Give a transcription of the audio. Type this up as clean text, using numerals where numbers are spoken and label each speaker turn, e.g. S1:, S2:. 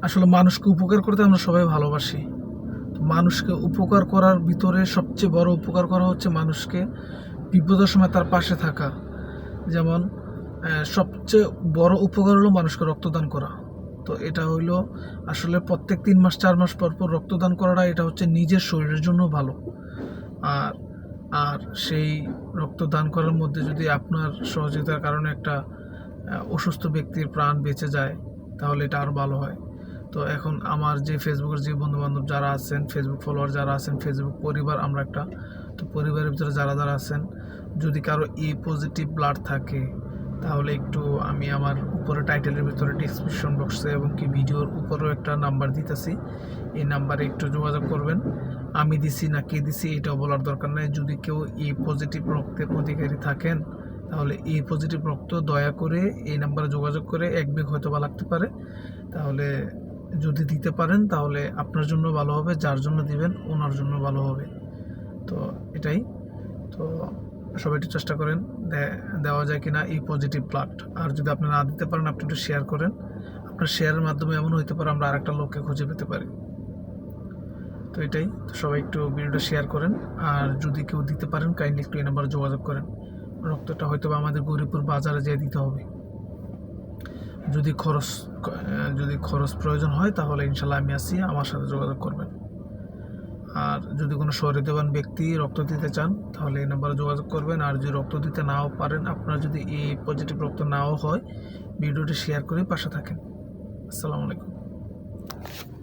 S1: আসলে মানুষকে উপকার করতে আমরা সবাই ভালোবাসি। তো মানুষকে উপকার করার ভিতরে সবচেয়ে বড় উপকার করা হচ্ছে মানুষকে বিপদের সময় তার পাশে থাকা। যেমন সবচেয়ে বড় উপকার হলো মানুষকে রক্তদান করা। তো এটা হইলো আসলে প্রত্যেক 3 মাস 4 মাস পর পর রক্তদান করাটা এটা হচ্ছে নিজের শরীরের জন্য ভালো। আর আর সেই রক্তদান করার মধ্যে যদি আপনার সহযোগিতার কারণে একটা অসুস্থ ব্যক্তির প্রাণ বেঁচে যায় তাহলে এটা আরও ভালো হয়। তো এখন আমার যে ফেসবুকের যে বন্ধুবান্ধব যারা আছেন, ফেসবুক ফলোয়ার যারা আছেন, ফেসবুক পরিবার আমরা একটা, তো পরিবারের ভিতরে যারা যারা আছেন, যদি কারো এ পজিটিভ ব্লাড থাকে তাহলে একটু আমি আমার উপরে টাইটেলের ভিতরে ডিসক্রিপশন বক্সে এবং কি ভিডিওর উপরেও একটা নাম্বার দিতেছি, এই নাম্বারে একটু যোগাযোগ করবেন। আমি দিছি না কে দিছি এটাও বলার দরকার নেই। যদি কেউ এ পজিটিভ রক্তের অধিকারী থাকেন তাহলে এই পজিটিভ রক্ত দয়া করে এই নাম্বারে যোগাযোগ করে 1 ব্যাগ হয়তো বা লাগতে পারে, তাহলে যদি দিতে পারেন তাহলে আপনার জন্য ভালো হবে, যার জন্য দিবেন ওনার জন্য ভালো হবে। তো এটাই। তো সবাই একটু চেষ্টা করেন দেওয়া যায় কিনা এই পজিটিভ ব্লাড। আর যদি আপনি না দিতে পারেন আপনি একটু শেয়ার করেন। আপনার শেয়ারের মাধ্যমে এমন হইতে পারে আমরা আরেকটা লোককে খুঁজে পেতে পারি। তো এটাই। তো সবাই একটু ভিডিওটা শেয়ার করেন। আর যদি কেউ দিতে পারেন কাইন্ডলি একটু এই নাম্বারে যোগাযোগ করেন। রক্তটা হয়তো বা আমাদের গরিপুর বাজারে যেয়ে দিতে হবে। যদি খরচ প্রয়োজন হয় তাহলে ইনশাল্লাহ আমি আছি, আমার সাথে যোগাযোগ করবেন। আর যদি কোনো সহৃদয়বান ব্যক্তি রক্ত দিতে চান তাহলে এই নাম্বারে যোগাযোগ করবেন। আর যদি রক্ত দিতে নাও পারেন, আপনার যদি এই পজিটিভ রক্ত নাও হয়, ভিডিওটি শেয়ার করে পাশে থাকেন। আসসালামু আলাইকুম।